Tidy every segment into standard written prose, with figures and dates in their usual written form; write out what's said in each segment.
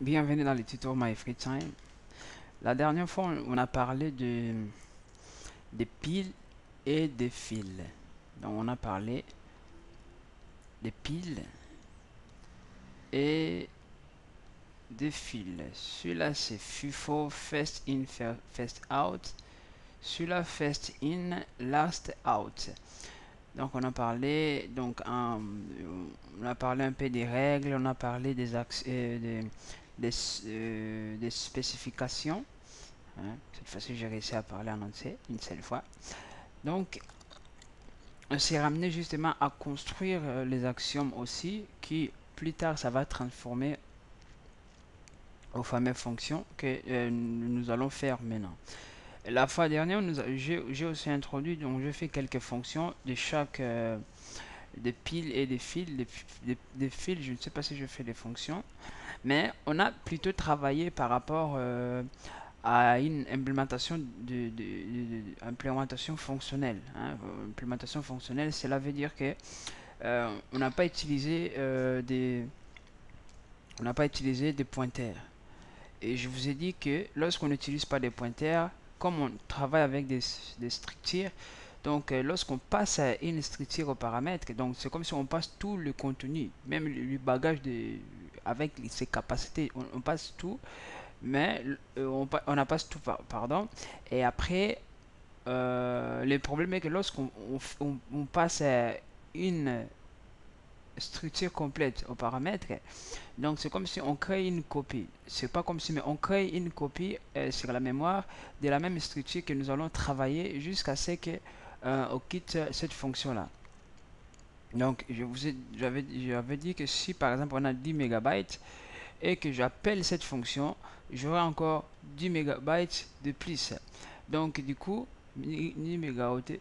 Bienvenue dans le tuto My Free Time. La dernière fois, on a parlé des piles et des fils. Donc, on a parlé des piles et des fils. Celui-là, c'est FIFO, First In, First Out. Celui-là, First In, Last Out. Donc, on a parlé, on a parlé un peu des règles, on a parlé des spécifications. Hein. Cette fois-ci, j'ai réussi à parler en entier, une seule fois. Donc, on s'est ramené justement à construire les axiomes aussi, qui plus tard, ça va transformer aux fameuses fonctions que nous allons faire maintenant. La fois dernière, j'ai aussi introduit, donc je fais quelques fonctions de chaque des piles et des fils. Des fils, je ne sais pas si je fais des fonctions, mais on a plutôt travaillé par rapport à une implémentation implémentation fonctionnelle. Hein. Implémentation fonctionnelle, cela veut dire que on n'a pas utilisé des pointeurs. Et je vous ai dit que lorsqu'on n'utilise pas des pointeurs, comme on travaille avec des structures, donc lorsqu'on passe à une structure au paramètre, donc c'est comme si on passe tout le contenu, même le bagage avec ses capacités, on passe tout, mais on a passe tout, pardon. Et après, le problème est que lorsqu'on on passe à une structure complète au paramètre, donc c'est comme si on crée une copie. C'est pas comme si, mais on crée une copie sur la mémoire de la même structure que nous allons travailler jusqu'à ce que on quitte cette fonction-là. Donc j'avais dit que si par exemple on a 10 mégabytes et que j'appelle cette fonction, j'aurai encore 10 mégabytes de plus. Donc du coup, 10 mégaoctets.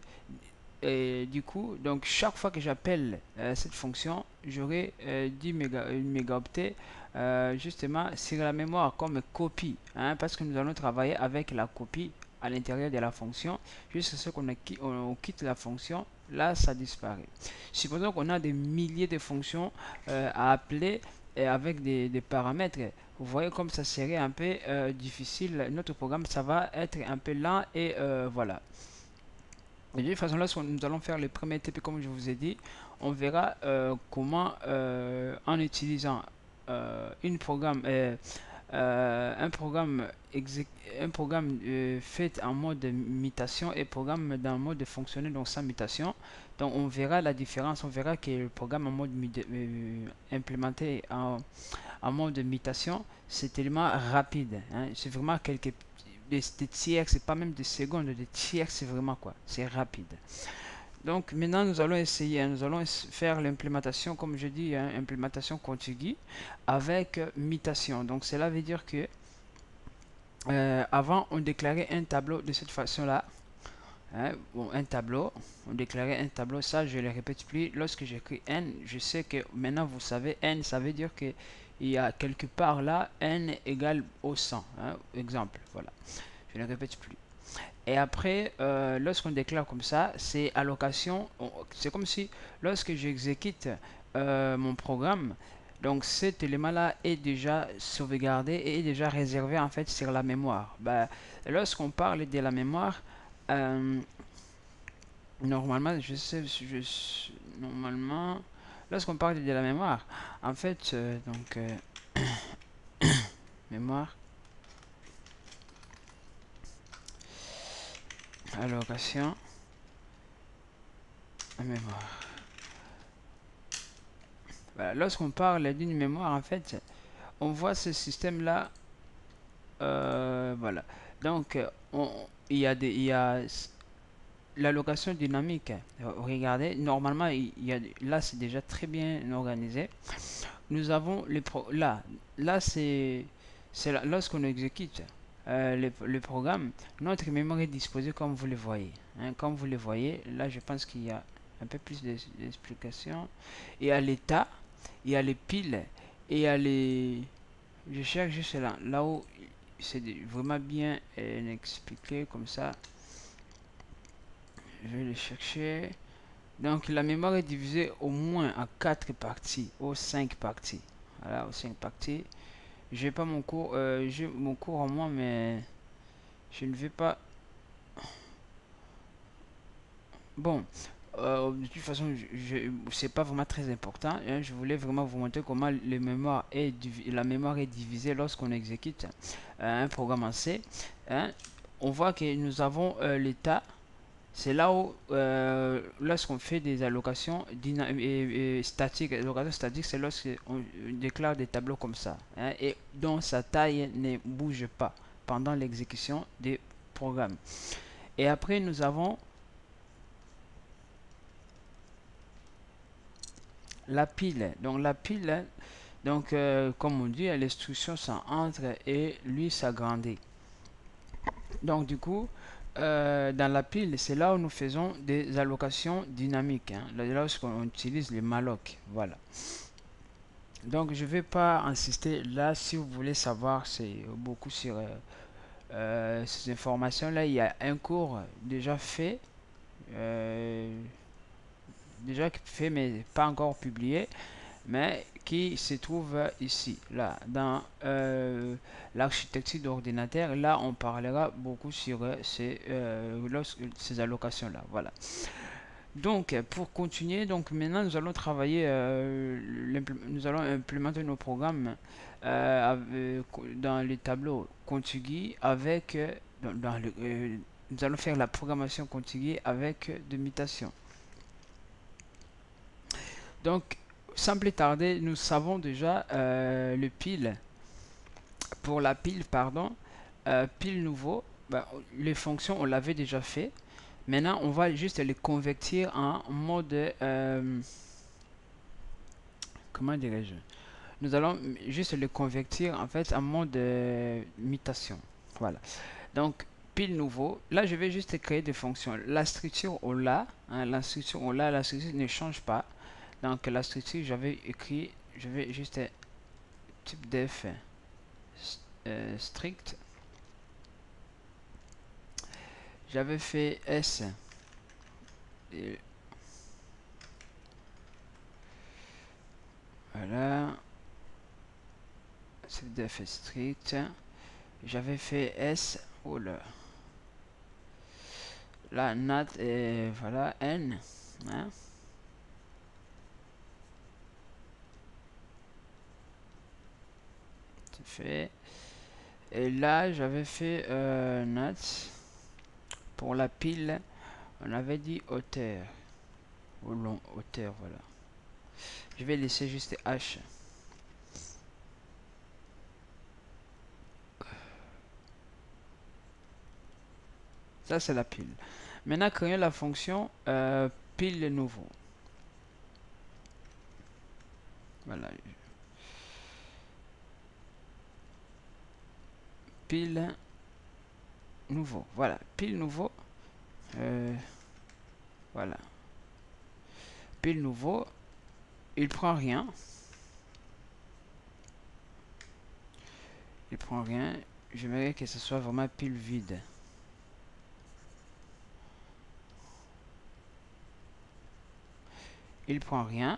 Et du coup, donc chaque fois que j'appelle cette fonction, j'aurai 10 mégaoctets justement sur la mémoire comme copie, hein, parce que nous allons travailler avec la copie à l'intérieur de la fonction jusqu'à ce on quitte la fonction. Là, ça disparaît. Supposons qu'on a des milliers de fonctions à appeler et avec des paramètres. Vous voyez comme ça serait un peu difficile. Notre programme, ça va être un peu lent et voilà. Et de toute façon, là, nous allons faire le premier type, comme je vous ai dit, on verra comment, en utilisant un programme, un programme fait en mode mutation et programme dans le mode fonctionnel, donc sans mutation. Donc, on verra la différence. On verra que le programme en mode implémenté en mode mutation, c'est tellement rapide. Hein. C'est vraiment des tiers, c'est pas même des secondes, des tiers, c'est vraiment quoi, c'est rapide. Donc maintenant nous allons essayer, hein, nous allons faire l'implémentation, comme je dis, hein, implémentation contigui avec mutation. Donc cela veut dire que avant on déclarait un tableau de cette façon là. Hein, bon, un tableau, on déclarait un tableau, ça je ne le répète plus. Lorsque j'écris n, je sais que maintenant vous savez n, ça veut dire que il y a quelque part là n égale au 100. Hein, exemple, voilà. Je ne répète plus. Et après, lorsqu'on déclare comme ça, c'est allocation. C'est comme si lorsque j'exécute mon programme, donc cet élément-là est déjà sauvegardé et est déjà réservé en fait sur la mémoire. Ben, lorsqu'on parle de la mémoire, euh, normalement, normalement, lorsqu'on parle de la mémoire, en fait, mémoire, allocation, mémoire. Voilà, lorsqu'on parle d'une mémoire, en fait, on voit ce système-là. Voilà. Donc, il y a l'allocation dynamique. Regardez, normalement, là, c'est déjà très bien organisé. Nous avons là, lorsqu'on exécute le programme, notre mémoire est disposée comme vous le voyez. Hein, comme vous le voyez, là, je pense qu'il y a un peu plus d'explications. Il y a l'état, il y a les piles, et il y a les. Je cherche juste là où c'est vraiment bien expliqué comme ça. Je vais le chercher. Donc la mémoire est divisée au moins en 4 parties, aux 5 parties. Voilà, aux 5 parties. j'ai pas mon cours, j'ai mon cours en moi, mais je ne vais pas. Bon, de toute façon, c'est pas vraiment très important, hein. Je voulais vraiment vous montrer comment la mémoire est divisée lorsqu'on exécute un programme en C, hein. On voit que nous avons l'état. C'est là où, lorsqu'on fait des allocations statiques, allocations statiques, c'est lorsqu'on déclare des tableaux comme ça, hein, et dont sa taille ne bouge pas pendant l'exécution des programmes. Et après, nous avons la pile. Donc, la pile, donc, comme on dit, l'instruction ça entre et lui s'agrandit. Donc, du coup, dans la pile, c'est là où nous faisons des allocations dynamiques, hein, lorsqu'on utilise les malloc. Voilà. Donc, je ne vais pas insister là. Si vous voulez savoir, c'est beaucoup sur ces informations-là. Il y a un cours euh, déjà fait, mais pas encore publié, mais qui se trouve ici, là, dans l'architecture d'ordinateur. Là, on parlera beaucoup sur ces allocations-là. Voilà. Donc, pour continuer, donc maintenant nous allons travailler, nous allons implémenter nos programmes dans les tableaux contigus avec, nous allons faire la programmation contiguë avec de mutation. Donc, sans plus tarder, nous savons déjà le pile. Pour la pile, pardon, pile nouveau, bah, les fonctions, on l'avait déjà fait. Maintenant, on va juste les convertir en mode, comment dirais-je? Nous allons juste les convertir en fait en mode mutation. Voilà. Donc, pile nouveau. Là, je vais juste créer des fonctions. La structure, on l'a. Hein, la structure, on l'a. La structure ne change pas. Donc, la structure, j'avais écrit, je vais juste type def strict. J'avais fait S. Et voilà. Type def strict. J'avais fait S. Oh là. Là, nat et voilà, N. Hein. C'est fait. Et là, j'avais fait nat. Pour la pile, on avait dit hauteur. Ou long, hauteur, voilà. Je vais laisser juste H. Ça, c'est la pile. Maintenant, créons la fonction pile nouveau. Voilà. Pile nouveau. Voilà. Pile nouveau. Voilà. Pile nouveau. Il prend rien. Il prend rien. J'aimerais que ce soit vraiment pile vide. Il prend rien.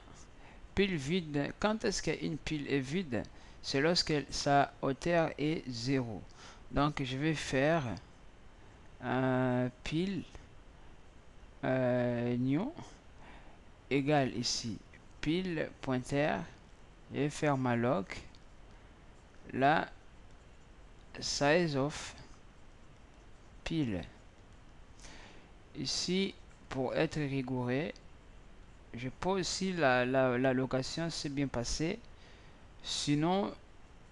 Pile vide. Quand est-ce qu'une pile est vide? C'est lorsque sa hauteur est 0. Donc, je vais faire pile new égale ici pile pointeur. Je vais faire malloc la size of pile. Ici, pour être rigoureux, je pose si la location s'est bien passée. Sinon,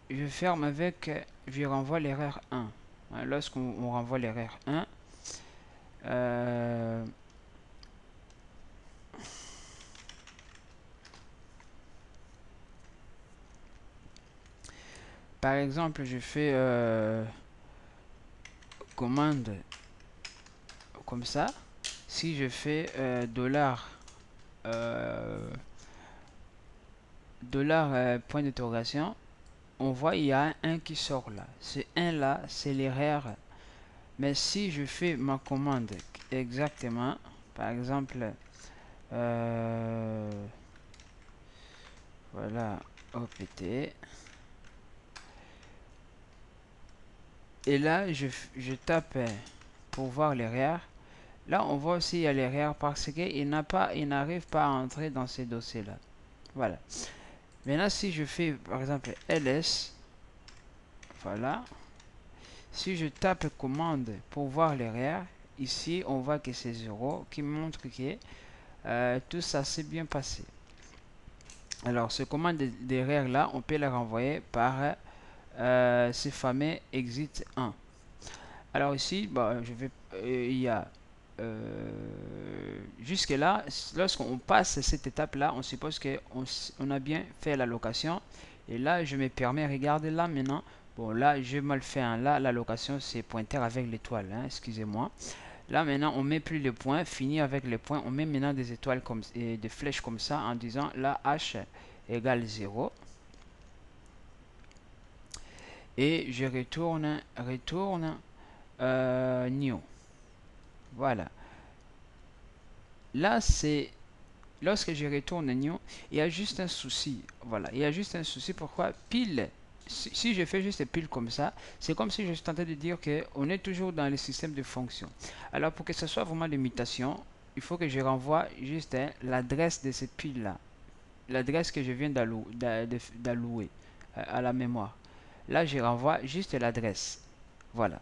je ferme avec, je renvoie l'erreur 1. Lorsqu'on renvoie l'erreur 1, par exemple, je fais commande comme ça. Si je fais dollar point d'interrogation, on voit il y a un 1 qui sort là. Ce 1 là, c'est l'erreur. Mais si je fais ma commande exactement, par exemple, voilà, opt, Et là, je tape pour voir l'erreur. Là, on voit aussi il y a l'erreur parce qu'il n'arrive pas à entrer dans ces dossiers-là. Voilà. Maintenant, si je fais par exemple ls, voilà. Si je tape commande pour voir l'erreur, ici, on voit que c'est 0 qui montre que tout ça s'est bien passé. Alors, ce commande d'erreur là, on peut la renvoyer par ce fameux exit 1. Alors ici, bah, il y a jusque là, lorsqu'on passe cette étape là, on suppose qu'on a bien fait l'allocation. Et là, je me permets, regardez là maintenant. Bon, là, j'ai mal fait. Hein. Là, l'allocation, c'est pointeur avec l'étoile. Hein, excusez-moi. Là, maintenant, on met plus les points. Fini avec les points. On met maintenant des étoiles comme, et des flèches comme ça en disant là, h égale 0. Et je retourne new. Voilà. Là, c'est lorsque je retourne new, il y a juste un souci. Voilà, il y a juste un souci. Pourquoi? Pile. Si je fais juste pile comme ça, c'est comme si je suis en train de dire que on est toujours dans le système de fonctions. Alors, pour que ce soit vraiment de mutation, il faut que je renvoie juste l'adresse de cette pile-là. L'adresse que je viens d'allouer à la mémoire. Là, je renvoie juste l'adresse. Voilà.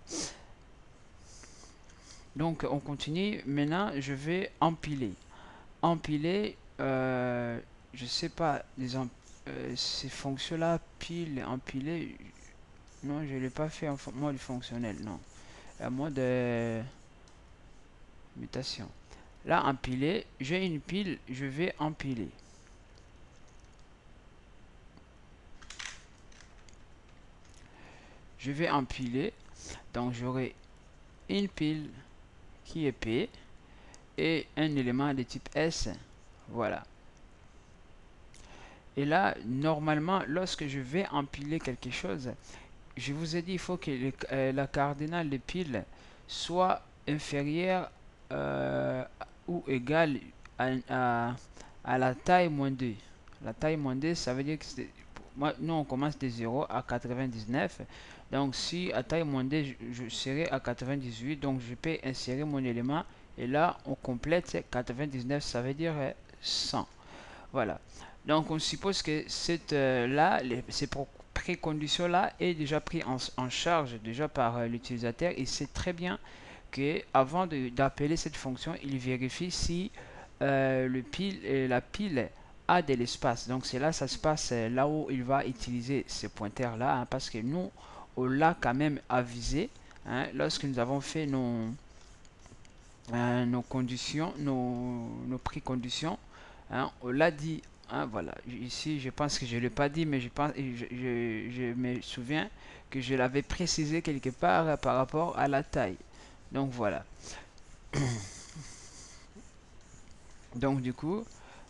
Donc, on continue. Maintenant, je vais empiler. Empiler, je sais pas, ces fonctions-là, pile, empiler, non, je ne l'ai pas fait en mode fonctionnel, non. En mode mutation. Là, empiler, j'ai une pile, je vais empiler. Je vais empiler, donc j'aurai une pile qui est P et un élément de type S, voilà. Et là, normalement, lorsque je vais empiler quelque chose, je vous ai dit, il faut que la cardinale de pile soit inférieure ou égale à la taille moins 2. La taille moins 2, ça veut dire que nous, on commence de 0 à 99. Donc, si à taille moins 2, je serai à 98, donc je peux insérer mon élément. Et là, on complète 99, ça veut dire 100. Voilà. Donc, on suppose que ces préconditions-là est déjà pris en charge déjà par l'utilisateur. Il sait très bien que avant d'appeler cette fonction, il vérifie si la pile a de l'espace. Donc, c'est là, ça se passe là où il va utiliser ce pointeur-là, hein, parce que nous, on l'a quand même avisé hein, lorsque nous avons fait nos conditions, nos préconditions. Hein, on l'a dit. Hein, voilà. Ici, je pense que je ne l'ai pas dit, mais je me souviens que je l'avais précisé quelque part par rapport à la taille. Donc voilà. Donc du coup,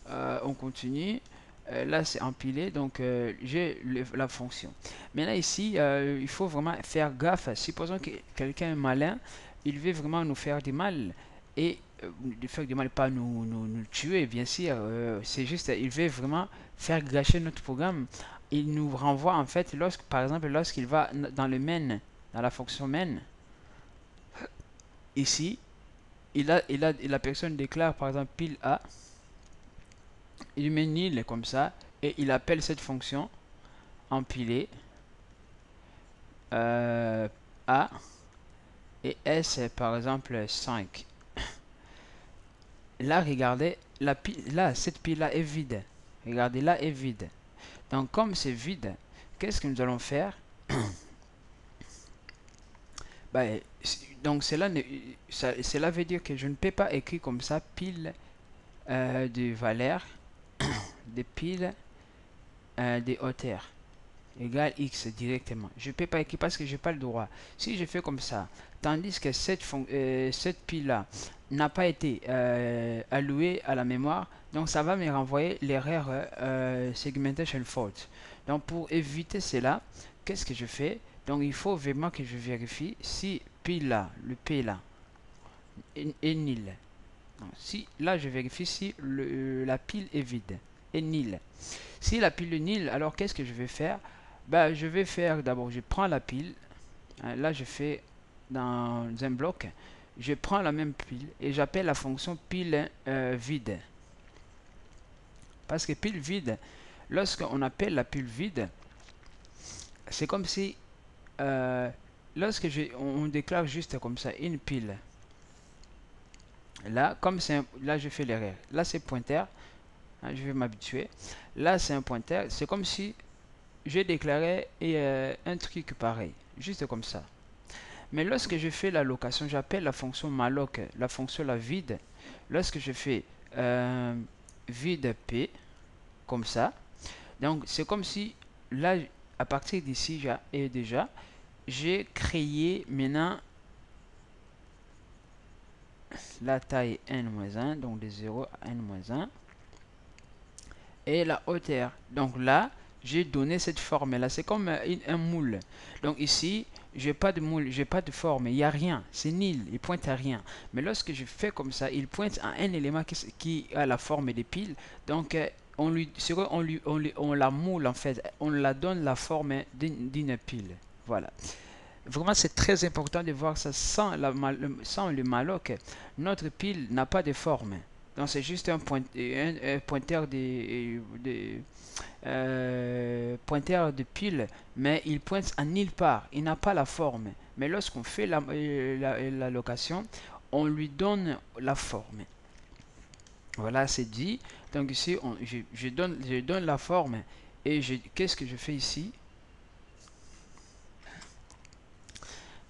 on continue. Là, c'est empilé, donc j'ai la fonction. Maintenant ici, il faut vraiment faire gaffe. Supposons que quelqu'un est malin, il veut vraiment nous faire du mal. Et de faire du mal, pas nous tuer, bien sûr. C'est juste, il veut vraiment faire gâcher notre programme. Il nous renvoie en fait, par exemple, lorsqu'il va dans le main, dans la fonction main, ici, la personne déclare par exemple pile A, il met nil comme ça, et il appelle cette fonction empiler A et S par exemple 5. Là, regardez, là, cette pile-là est vide. Regardez, là est vide. Donc, comme c'est vide, qu'est-ce que nous allons faire? Ben, donc, cela veut dire que je ne peux pas écrire comme ça pile de valeur de pile de hauteur égale x directement. Je ne peux pas écrire parce que je n'ai pas le droit. Si je fais comme ça, tandis que cette pile-là n'a pas été allouée à la mémoire, donc ça va me renvoyer l'erreur segmentation fault. Donc pour éviter cela, qu'est-ce que je fais? Donc il faut vraiment que je vérifie si pile là, le P là, est nil. Donc, si là je vérifie si la pile est vide, est nil. Si la pile est nil, alors qu'est-ce que je vais faire? Ben, je vais faire d'abord, je prends la pile, Là, je fais dans un bloc, je prends la même pile et j'appelle la fonction pile vide. Parce que pile vide, lorsqu'on appelle la pile vide, c'est comme si lorsque on déclare juste comme ça une pile. Là, comme c'est là, je fais l'erreur. Là, c'est pointeur. Hein, je vais m'habituer. Là, c'est un pointeur. C'est comme si je déclarais un truc pareil. Juste comme ça. Mais lorsque je fais la location, j'appelle la fonction malloc, la fonction la vide. Lorsque je fais vide p, comme ça, donc c'est comme si là, à partir d'ici, déjà, j'ai créé maintenant la taille n-1, donc de 0 à n-1, et la hauteur. Donc là, j'ai donné cette forme là. C'est comme un moule. Donc ici, j'ai pas de moule, j'ai pas de forme, il n'y a rien. C'est nul, il pointe à rien. Mais lorsque je fais comme ça, il pointe à un élément qui a la forme des piles. Donc on la moule en fait, on la donne la forme d'une pile. Voilà. Vraiment, c'est très important de voir ça sans le malloc. Notre pile n'a pas de forme. Donc, c'est juste un pointeur pointeur de pile, mais il pointe à nulle part. Il n'a pas la forme. Mais lorsqu'on fait la location, on lui donne la forme. Voilà, c'est dit. Donc, ici, je donne la forme. Et qu'est-ce que je fais ici?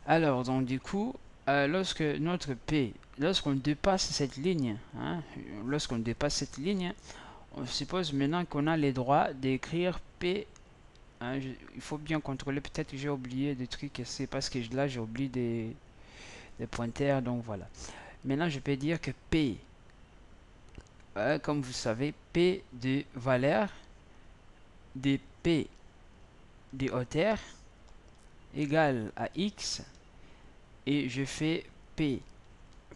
Alors, donc du coup, lorsqu'on dépasse cette ligne, hein, lorsqu'on dépasse cette ligne, on suppose maintenant qu'on a les droits d'écrire P. Hein, il faut bien contrôler, peut-être que j'ai oublié des trucs, c'est parce que là j'ai oublié des pointeurs, donc voilà. Maintenant, je peux dire que P, comme vous savez, P de valeur, de P de hauteur, égale à X, et je fais P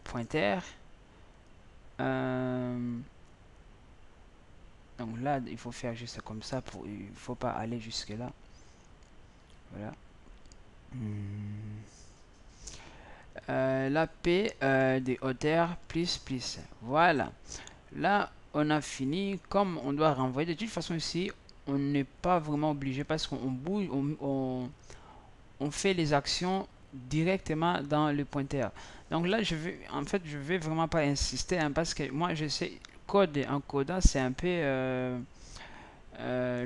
pointeur. Donc là, il faut faire juste comme ça. Il faut pas aller jusque là. Voilà. La P des hauteurs plus plus. Voilà. Là, on a fini. Comme on doit renvoyer, de toute façon ici, on n'est pas vraiment obligé parce qu'on bouge, on fait les actions directement dans le pointeur. Donc là, en fait, je vais vraiment pas insister hein, parce que moi, je sais, code en codant, c'est un peu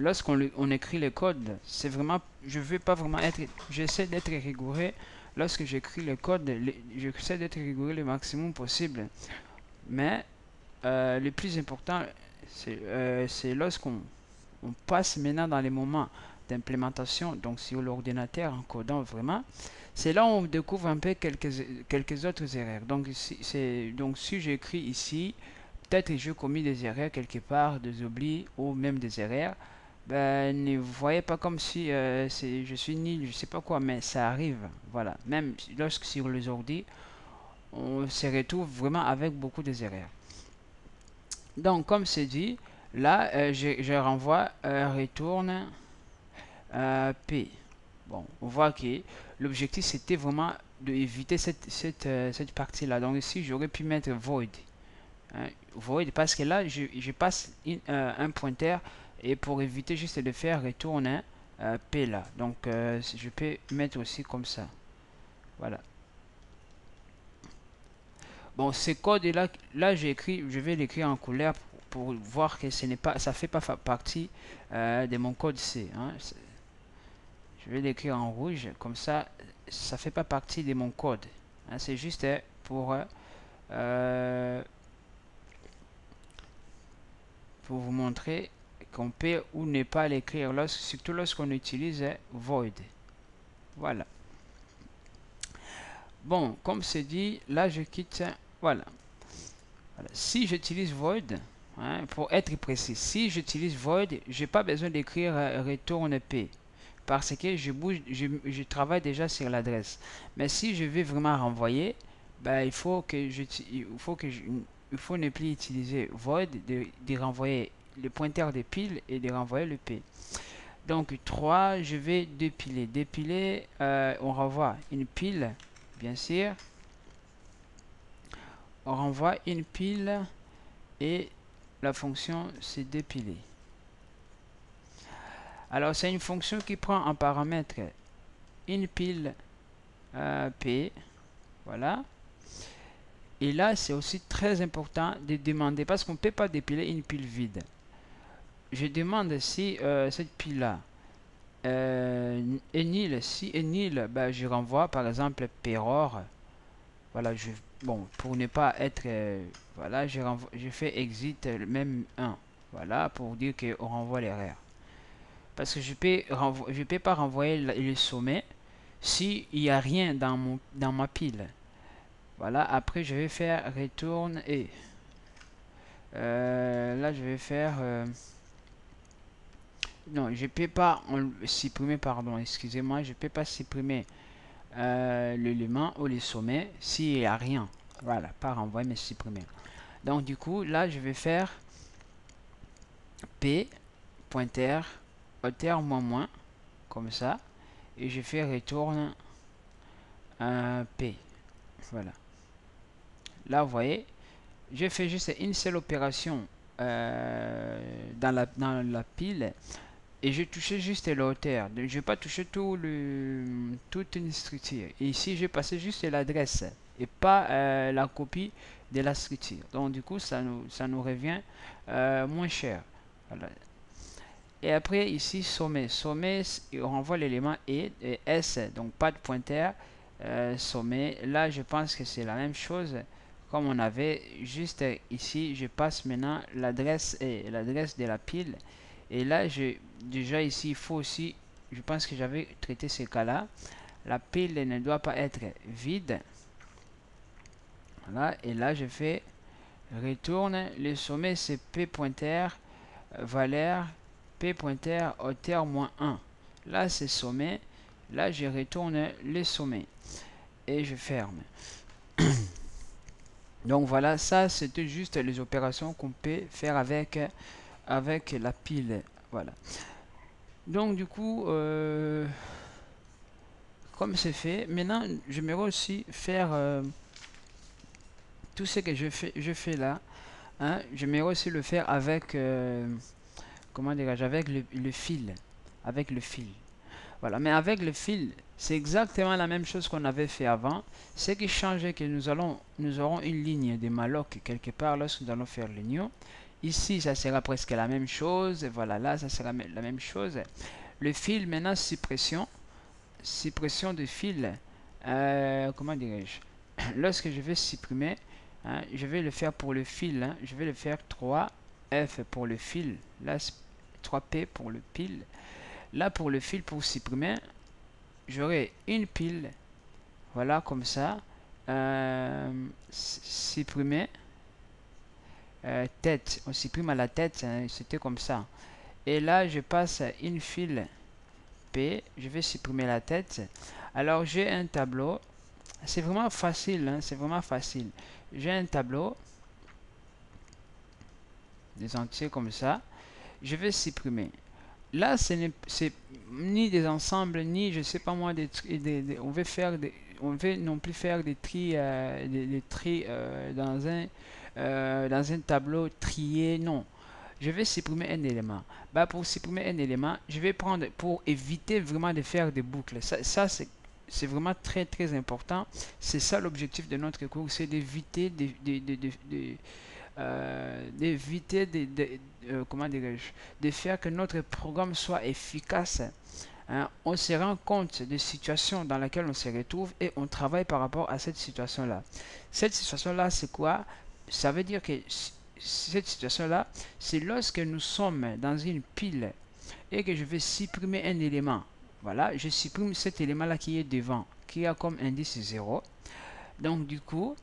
lorsqu'on écrit le code, c'est vraiment, je veux pas vraiment être, j'essaie d'être rigoureux lorsque j'écris le code, j'essaie d'être rigoureux le maximum possible. Mais le plus important, c'est lorsqu'on passe maintenant dans les moments d'implémentation, donc sur l'ordinateur en codant vraiment, c'est là où on découvre un peu quelques autres erreurs. Donc si j'écris ici, peut-être que j'ai commis des erreurs quelque part, des oublis ou même des erreurs. Ben, ne voyez pas comme si je suis nul, je sais pas quoi, mais ça arrive. Voilà. Même lorsque sur les ordi, on se retrouve vraiment avec beaucoup de erreurs. Donc, comme c'est dit, là, je renvoie retourne P. Bon, on voit que l'objectif c'était vraiment d'éviter cette partie-là. Donc ici, j'aurais pu mettre void. Hein, void parce que là, je passe un pointeur et pour éviter juste de faire retourner P là. Donc je peux mettre aussi comme ça. Voilà. Bon, ce code là j'ai écrit, je vais l'écrire en couleur pour voir que ce n'est pas, ça fait pas partie de mon code C. Hein. Je vais l'écrire en rouge, comme ça, ça fait pas partie de mon code. Hein. C'est juste pour vous montrer qu'on peut ou ne pas l'écrire, surtout lorsqu'on utilise void. Voilà. Bon, comme c'est dit, là je quitte. Voilà. Si j'utilise void, hein, pour être précis, si j'utilise void, j'ai pas besoin d'écrire retourne P parce que je travaille déjà sur l'adresse. Mais si je veux vraiment renvoyer, ben, il faut ne plus utiliser void de renvoyer le pointeur de pile et de renvoyer le P. Donc 3, je vais dépiler. Dépiler, on renvoie une pile, bien sûr. On renvoie une pile et la fonction c'est dépiler. Alors c'est une fonction qui prend en paramètre une pile P. Voilà. Et là, c'est aussi très important de demander, parce qu'on ne peut pas dépiler une pile vide. Je demande si cette pile-là est nulle. Si est nulle, ben, je renvoie par exemple Peror. Voilà, bon, pour ne pas être... voilà, je fais exit même 1. Voilà, pour dire qu'on renvoie l'erreur. Parce que je peux pas renvoyer le sommet s'il n'y a rien dans ma pile. Voilà, après je vais faire retourne et là je vais faire non, je peux pas supprimer, pardon, excusez-moi, je peux pas supprimer l'élément ou les sommets s'il n'y a rien. Voilà, pas renvoyer mais supprimer. Donc du coup, là je vais faire P pointer hauteur moins comme ça et je fais retourne P. Voilà. Là vous voyez, je fais juste une seule opération dans la pile et je touchais juste la hauteur. Je ne vais pas toucher toute une structure. Et ici, je vais passer juste l'adresse et pas la copie de la structure. Donc, du coup, ça nous revient moins cher. Voilà. Et après, ici, sommet. Sommet, on renvoie l'élément et S, donc pas de pointeur. Sommet, là, je pense que c'est la même chose. Comme on avait juste ici, je passe maintenant l'adresse de la pile. Et là, déjà ici, il faut aussi, je pense que j'avais traité ces cas-là. La pile ne doit pas être vide. Voilà, et là, je fais retourne. Le sommet, c'est P pointer, valeur, P pointer, hauteur moins 1. Là, c'est sommet. Là, je retourne le sommet. Et je ferme. Donc voilà, ça, c'était juste les opérations qu'on peut faire avec la pile. Voilà. Donc du coup, comme c'est fait, maintenant j'aimerais aussi faire tout ce que je fais là. Hein, j'aimerais aussi le faire avec, comment dirais-je, avec le fil. Avec le fil. Voilà, mais avec le fil, c'est exactement la même chose qu'on avait fait avant. Ce qui change est que nous aurons une ligne de malloc quelque part lorsque nous allons faire l'union. Ici, ça sera presque la même chose. Et voilà, là, ça sera la même chose. Le fil, maintenant, suppression de fil. Comment dirais-je? Lorsque je vais supprimer, hein, je vais le faire pour le fil. Hein, je vais le faire 3F pour le fil. Là, 3P pour le pile. Là, pour le fil, pour supprimer, j'aurai une pile. Voilà, comme ça. Supprimer. Tête. On supprime à la tête. Hein, c'était comme ça. Et là, je passe une file P. Je vais supprimer la tête. Alors, j'ai un tableau. C'est vraiment facile. Hein, c'est vraiment facile. J'ai un tableau. Des entiers comme ça. Je vais supprimer. Là, c'est ni des ensembles, ni, je sais pas moi, on veut non plus faire des tri, dans un tableau trié, non. Je vais supprimer un élément. Bah, pour supprimer un élément, je vais prendre, pour éviter vraiment de faire des boucles. Ça c'est vraiment très très important. C'est ça l'objectif de notre cours, c'est d'éviter comment dirais-je, de faire que notre programme soit efficace. Hein. On se rend compte des situations dans lesquelles on se retrouve et on travaille par rapport à cette situation-là. Cette situation-là, c'est quoi? Ça veut dire que cette situation-là, c'est lorsque nous sommes dans une pile et que je vais supprimer un élément. Voilà, je supprime cet élément-là qui est devant, qui a comme indice 0. Donc du coup,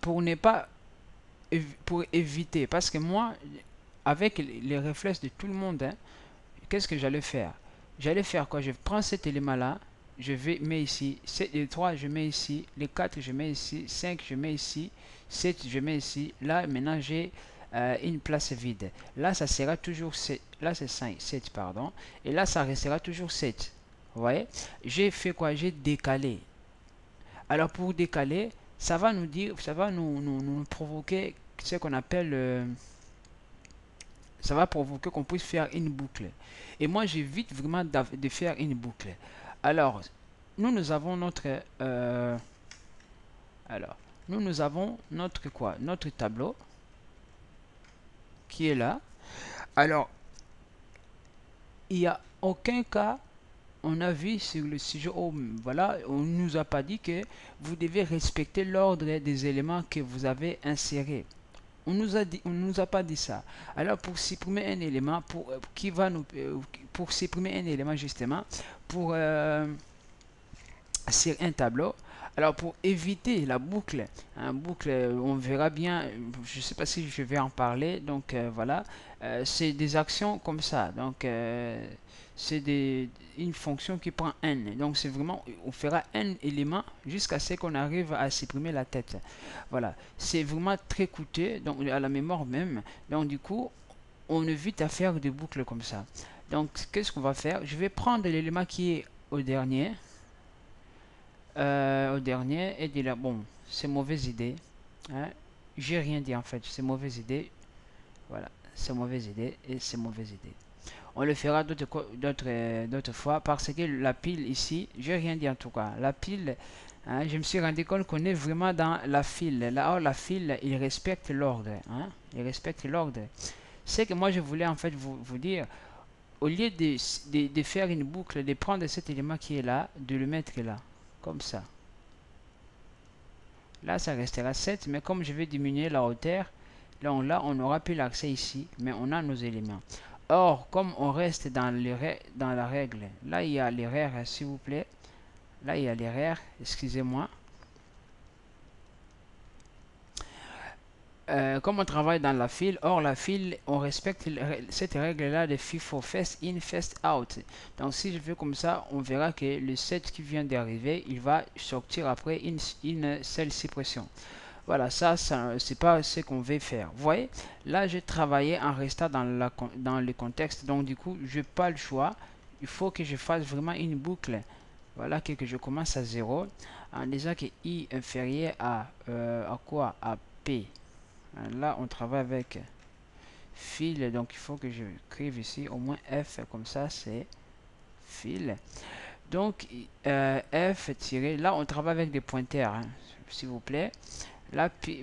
pour ne pas pour éviter, parce que moi, avec les réflexes de tout le monde, hein, qu'est-ce que j'allais faire? J'allais faire quoi? Je prends cet élément-là, je vais mets ici, les 3 je mets ici, les 4 je mets ici, 5 je mets ici, 7 je mets ici. Là, maintenant, j'ai une place vide. Là, ça sera toujours 7. Là, c'est 5, 7, pardon. Et là, ça restera toujours 7. Vous voyez? J'ai fait quoi? J'ai décalé. Alors, pour décaler, ça va nous dire, ça va nous provoquer ce qu'on appelle... ça va provoquer qu'on puisse faire une boucle. Et moi, j'évite vraiment de faire une boucle. Alors, nous avons notre... alors, nous avons notre quoi? Notre tableau qui est là. Alors, il n'y a aucun cas, on a vu sur le sujet, oh, voilà, on ne nous a pas dit que vous devez respecter l'ordre des éléments que vous avez insérés. On nous a pas dit ça. Alors pour supprimer un élément, pour supprimer un élément justement, pour sur un tableau. Alors pour éviter la boucle, on verra bien, je ne sais pas si je vais en parler, donc voilà, c'est des actions comme ça, donc c'est une fonction qui prend n, donc c'est vraiment, on fera un élément jusqu'à ce qu'on arrive à supprimer la tête, voilà, c'est vraiment très coûteux, donc à la mémoire même, donc du coup, on évite à faire des boucles comme ça. Donc qu'est-ce qu'on va faire? Je vais prendre l'élément qui est au dernier, et dit là, bon, c'est mauvaise idée. Hein. J'ai rien dit en fait, c'est mauvaise idée. Voilà, c'est mauvaise idée et c'est mauvaise idée. On le fera d'autres fois parce que la pile ici, j'ai rien dit en tout cas. La pile, hein, je me suis rendu compte qu'on est vraiment dans la file. Là, la file, il respecte l'ordre. Hein, il respecte l'ordre. C'est que moi je voulais en fait vous dire, au lieu de faire une boucle, de prendre cet élément qui est là, de le mettre là, comme ça. Là, ça restera 7, mais comme je vais diminuer la hauteur, là, on n'aura plus l'accès ici, mais on a nos éléments. Or, comme on reste dans la règle, là, il y a l'erreur, s'il vous plaît. Là, il y a l'erreur, excusez-moi. Comme on travaille dans la file, or la file, on respecte cette règle-là de FIFO, first in, first out. Donc si je fais comme ça, on verra que le 7 qui vient d'arriver, il va sortir après une seule suppression. Voilà, ça c'est pas ce qu'on veut faire. Vous voyez, là, j'ai travaillé en restant dans le contexte. Donc, du coup, je n'ai pas le choix. Il faut que je fasse vraiment une boucle. Voilà, que je commence à 0 en disant que I inférieur à quoi? À P. Là, on travaille avec fil. Donc, il faut que je écrive ici au moins F. Comme ça, c'est fil. Donc, F tiré. Là, on travaille avec des pointeurs, hein, s'il vous plaît. La pile,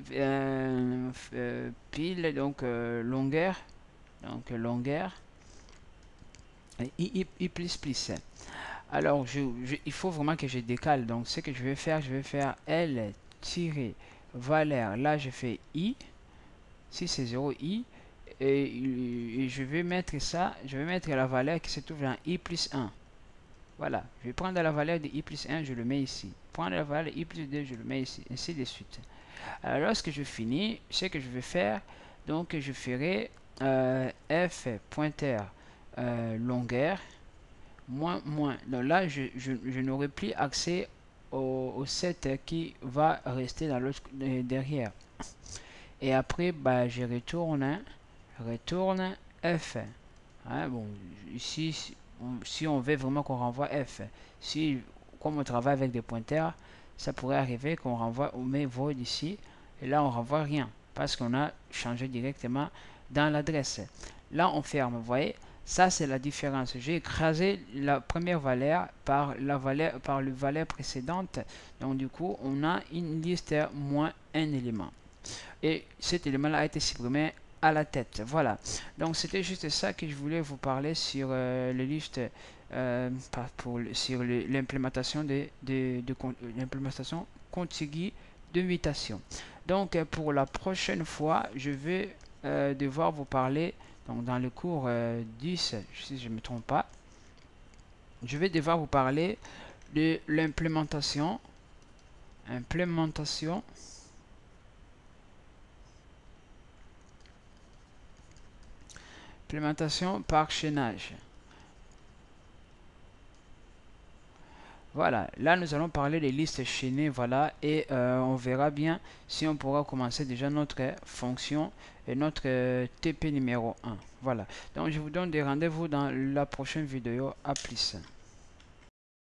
donc longueur, i plus plus. Alors, il faut vraiment que je décale. Donc, ce que je vais faire L tirer valeur. Là, je fais i. Si c'est 0, i. Et je vais mettre ça, je vais mettre la valeur qui se trouve dans i plus 1. Voilà, je vais prendre la valeur de i plus 1, je le mets ici. Prendre la valeur de i plus 2, je le mets ici, ainsi de suite. Alors, lorsque je finis, ce que je vais faire, donc je ferai f pointeur longueur moins. Donc là, je n'aurai plus accès au set qui va rester dans l'autre derrière. Et après, bah, je retourne f. Hein, bon, ici, si on veut vraiment qu'on renvoie f, si comme on travaille avec des pointeurs, ça pourrait arriver qu'on renvoie, on met void ici, et là on renvoie rien, parce qu'on a changé directement dans l'adresse. Là on ferme, vous voyez, ça c'est la différence. J'ai écrasé la première valeur par le valeur précédente, donc du coup on a une liste moins un élément. Et cet élément-là a été supprimé à la tête. Voilà. Donc c'était juste ça que je voulais vous parler sur les listes sur l'implémentation l'implémentation contiguë de mutation. Donc pour la prochaine fois, je vais devoir vous parler, donc dans le cours 10, si je ne me trompe pas, je vais devoir vous parler de l'implémentation par chaînage. Voilà, là nous allons parler des listes chaînées, voilà, et on verra bien si on pourra commencer déjà notre fonction et notre TP numéro 1. Voilà, donc je vous donne des rendez-vous dans la prochaine vidéo. À plus.